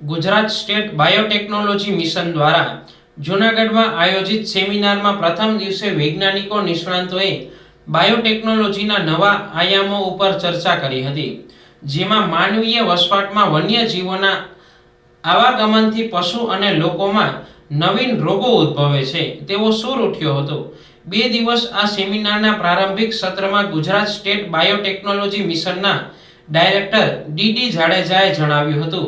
Gujarat state biotechnology mission દ્વારા જૂનાગઢમાં આયોજિત સેમિનારમાં પ્રથમ દિવસે વૈજ્ઞાનિકો નિષ્ણાંતોએ બાયોટેકનોલોજીના નવા આયામો ઉપર ચર્ચા કરી હતી, જેમાં માનવીય વસવાટમાં વન્યજીવોના આવાગમનથી પશુ અને લોકોમાં નવીન રોગો ઉદ્ભવે છે તેવો સૂર ઉઠ્યો હતો। 2 દિવસ આ સેમિનારના પ્રારંભિક સત્રમાં ગુજરાત સ્ટેટ બાયોટેકનોલોજી મિશનના ડાયરેક્ટર ડી જાડેજાએ જણાવ્યું હતું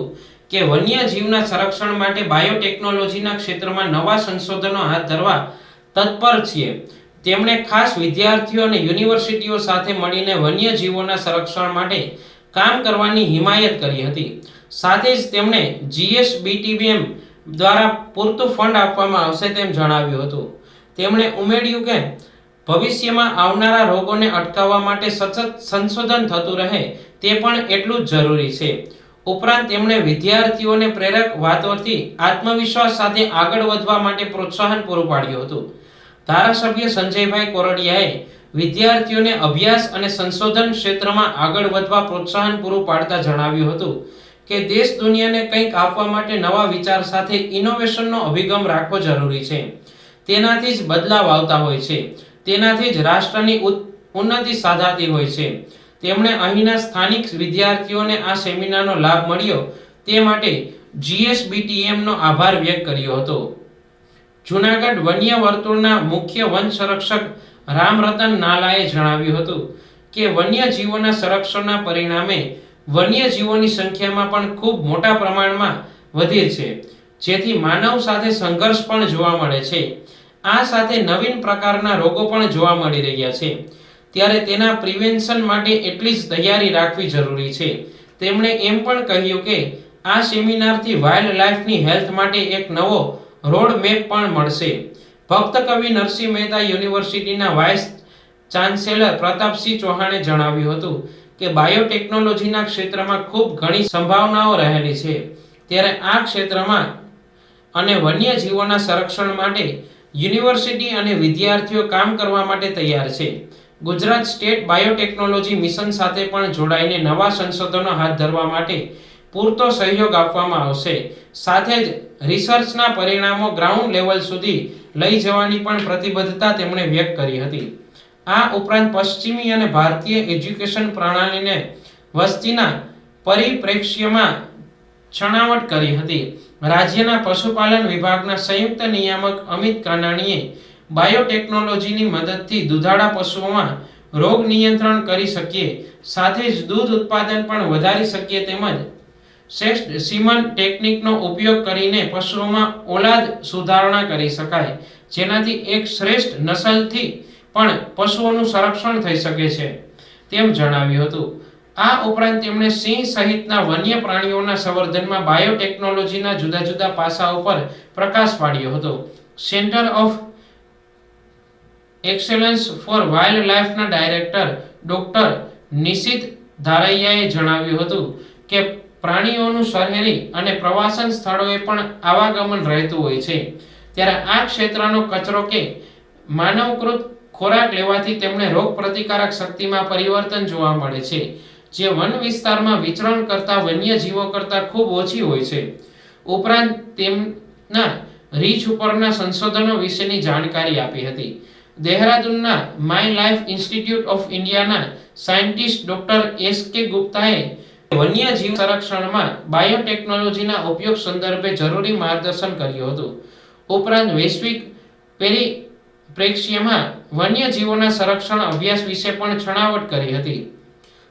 કે વન્યજીવના સંરક્ષણ માટે બાયોટેકનોલોજીના ક્ષેત્રમાં નવા સંશોધનો હાથ ધરવા તત્પર છીએ। તેમણે ખાસ વિદ્યાર્થીઓ અને યુનિવર્સિટીઓ સાથે મળીને વન્યજીવોના સંરક્ષણ માટે કામ કરવાની હિમાયત કરી હતી। સાથે જ તેમણે GSBTBM દ્વારા પૂરતું ફંડ આપવામાં આવશે તેમ જણાવ્યું હતું। તેમણે ઉમેર્યું કે ભવિષ્યમાં આવનારા રોગોને અટકાવવા માટે સતત સંશોધન થતું રહે તે પણ એટલું જ જરૂરી છે। ઉપરાંત તેમણે વિદ્યાર્થીઓને પ્રેરક વાતોથી આત્મવિશ્વાસ સાથે આગળ વધવા માટે પ્રોત્સાહન પૂરું પાડ્યું હતું। ધારાસભ્ય સંજયભાઈ કોરડિયાએ વિદ્યાર્થીઓને અભ્યાસ અને સંશોધન ક્ષેત્રમાં આગળ વધવા પ્રોત્સાહન પૂરું પાડતા જણાવ્યું હતું કે દેશ દુનિયાને કંઈક આપવા માટે નવા વિચાર સાથે ઇનોવેશનનો અભિગમ રાખવો જરૂરી છે। તેનાથી જ બદલાવ આવતા હોય છે, તેનાથી જ રાષ્ટ્રની ઉન્નતિ સાધાતી હોય છે। તેમણે અહીંના સ્થાનિક વિદ્યાર્થીઓને આ સેમિનારનો લાભ મળ્યો તે માટે GSBTM નો આભાર વ્યક્ત કર્યો હતો। જૂનાગઢ વન્ય વર્તુળના મુખ્ય વન સંરક્ષક રામરતન નાલાએ જણાવ્યું હતું કે વન્યજીવોના સંરક્ષણના પરિણામે વન્યજીવોની સંખ્યામાં પણ ખૂબ મોટા પ્રમાણમાં વધે છે, જેથી માનવ સાથે સંઘર્ષ પણ જોવા મળે છે। આ સાથે નવીન પ્રકારના રોગો પણ જોવા મળી રહ્યા છે, ત્યારે તેના પ્રિવેન્શન માટે એટલી જ તૈયારી રાખવી જરૂરી છે। તેમણે એમ પણ કહ્યું કે આ સેમિનારથી વાઇલ્ડ લાઈફની હેલ્થ માટે એક નવો રોડ મેપ પણ મળશે। ભક્ત કવિ નરસિંહ મહેતા યુનિવર્સિટીના વાઇસ ચાન્સેલર પ્રતાપસિંહ ચૌહાણે જણાવ્યું હતું કે બાયોટેકનોલોજીના ક્ષેત્રમાં ખૂબ ઘણી સંભાવનાઓ રહેલી છે, ત્યારે આ ક્ષેત્રમાં અને વન્યજીવોના સંરક્ષણ માટે યુનિવર્સિટી અને વિદ્યાર્થીઓ કામ કરવા માટે તૈયાર છે। ગુજરાત સ્ટેટ બાયોટેકનોલોજી મિશન સાથે પણ જોડાઈને નવા સંશોધનો હાથ ધરવા માટે પૂરતો સહયોગ આપવામાં આવશે। સાથે જ રિસર્ચના પરિણામો ગ્રાઉન્ડ લેવલ સુધી લઈ જવાની પણ પ્રતિબદ્ધતા તેમણે વ્યક્ત કરી હતી। આ ઉપરાંત પશ્ચિમી અને ભારતીય એજ્યુકેશન પ્રણાલીને વસ્તીના પરિપ્રેક્ષ્યમાં છણાવટ કરી હતી। રાજ્યના પશુપાલન વિભાગના સંયુક્ત નિયામક અમિત કાનાણીએ બાયોટેકનોલોજીની મદદથી દુધાળા પશુઓમાં રોગ નિયંત્રણ કરી શકીએ, સાથે જ દૂધ ઉત્પાદન પણ વધારી શકીએ, તેમજ શ્રેષ્ઠ સીમન ટેકનિકનો ઉપયોગ કરીને પશુઓમાં ઓલાદ સુધારણા કરી શકાય, જેનાથી એક શ્રેષ્ઠ નસલથી પણ પશુઓનું સંરક્ષણ થઈ શકે છે તેમ જણાવ્યું હતું। આ ઉપરાંત તેમણે સિંહ સહિતના વન્ય પ્રાણીઓના સંવર્ધનમાં બાયોટેકનોલોજીના જુદા જુદા પાસાઓ પર પ્રકાશ પાડ્યો હતો। Centre of excellence for wild લાઈફના ડાયરેક્ટર ડોક્ટર નિશિત ધારૈયાએ જણાવ્યું હતું કે પ્રાણીઓનું શહેરી અને પ્રવાસન સ્થળોએ પણ આવાગમન રહેતું હોય છે, ત્યારે આ ક્ષેત્રનો કચરો કે માનવકૃત ખોરાક લેવાથી તેમને રોગ પ્રતિકારક શક્તિમાં પરિવર્તન જોવા મળે છે, જે વન વિસ્તારમાં વિચરણ કરતા વન્યજીવો કરતાં ખૂબ ઓછી હોય છે। ઉપરાંત તેમના રીચ ઉપરના સંશોધનો વિશેની જાણકારી આપી હતી। દહેરાદૂનના માય લાઈફ ઇન્સ્ટિટ્યૂટ ઓફ ઇન્ડિયાના સાયન્ટિસ્ટ ડોક્ટર SK ગુપ્તાએ વન્યજીવ સંરક્ષણમાં બાયોટેકનોલોજીના ઉપયોગ સંદર્ભે જરૂરી માર્ગદર્શન કર્યું હતું। ઉપરાંત વૈશ્વિક પરિપ્રેક્ષ્યમાં વન્યજીવોના સંરક્ષણ અભ્યાસ વિશે પણ છણાવટ કરી હતી।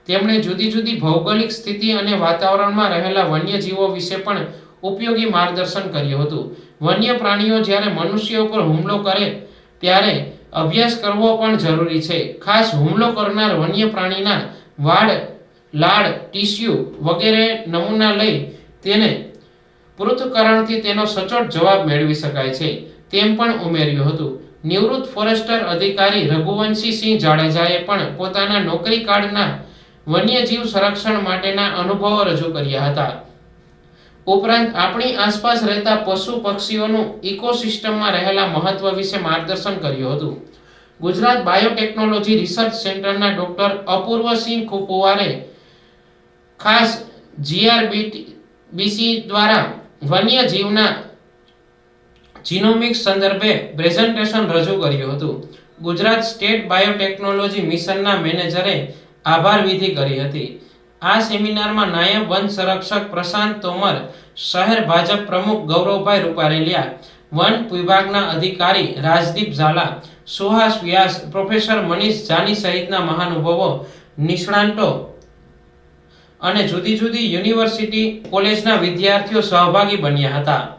તેમણે જુદી જુદી ભૌગોલિક સ્થિતિ અને વાતાવરણમાં રહેલા વન્યજીવો વિશે પણ ઉપયોગી માર્ગદર્શન કર્યું હતું। વન્ય પ્રાણીઓ જ્યારે મનુષ્ય ઉપર હુમલો કરે ત્યારે અભ્યાસ કરવો પણ જરૂરી છે। ખાસ હુમલો કરનાર વન્ય પ્રાણીના વાળ, લાળ, ટીસ્યુ વગેરે નમૂના લઈ તેને પૃથ્થકરણથી તેનો સચોટ જવાબ મેળવી શકાય છે તેમ પણ ઉમેર્યું હતું। નિવૃત્ત ફોરેસ્ટર અધિકારી રઘુવંશીસિંહ જાડેજાએ પણ પોતાના નોકરી કાળના વન્યજીવ સંરક્ષણ માટેના અનુભવો રજૂ કર્યા હતા। ઉપરાંત આપણી આસપાસ રહેતા પશુ પક્ષીઓનું ઇકોસિસ્ટમમાં રહેલા મહત્વ વિશે માર્ગદર્શન કર્યું હતું। ગુજરાત બાયોટેકનોલોજી રિસર્ચ સેન્ટરના ડોક્ટર અપૂર્વસિંહ કુપવારે ખાસ બીસી દ્વારા વન્યજીવના જીનોમિક્સ સંદર્ભે પ્રેઝન્ટેશન રજૂ કર્યું હતું. ગુજરાત સ્ટેટ બાયોટેકનોલોજી મિશનના મેનેજરે આભાર વિધિ કરી હતી. આ સેમિનારમાં નાયબ વન સંરક્ષક પ્રશાંત તોમર, શહેર ભાજપ પ્રમુખ ગૌરવભાઈ રૂપારેલિયા, વન વિભાગના અધિકારી રાજદીપ ઝાલા, સુહાસ વ્યાસ, પ્રોફેસર મનીષ જાની સહિતના મહાનુભાવો, નિષ્ણાંતો અને જુદી જુદી યુનિવર્સિટી કોલેજના વિદ્યાર્થીઓ સહભાગી બન્યા હતા.